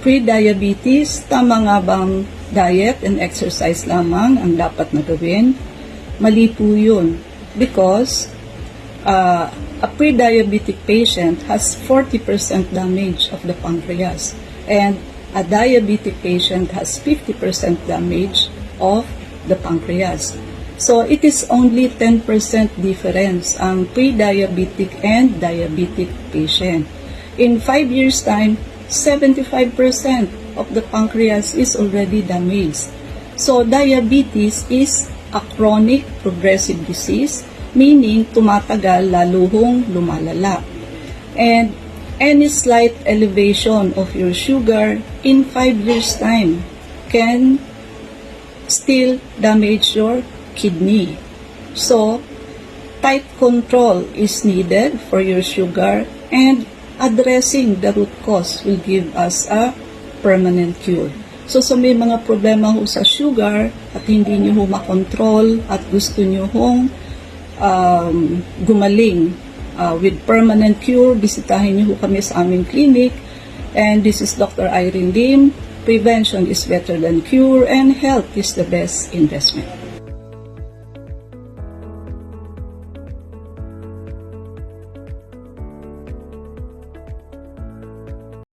pre-diabetes, tama nga bang diet and exercise lamang ang dapat na gawin? Mali po yun. Because a pre-diabetic patient has 40% damage of the pancreas. And a diabetic patient has 50% damage of the pancreas. So, it is only 10% difference ang pre-diabetic and diabetic patient. In 5 years' time, 75% of the pancreas is already damaged. So, diabetes is a chronic progressive disease, meaning tumatagal laluhong lumalala. And any slight elevation of your sugar in 5 years' time can still damage your kidney. So, tight control is needed for your sugar, and addressing the root cause will give us a permanent cure. So may mga problema ho sa sugar at hindi nyo ho makontrol at gusto nyo hong gumaling with permanent cure, bisitahin nyo ho kami sa aming clinic. And this is Dr. Irene Lim. Prevention is better than cure, and health is the best investment.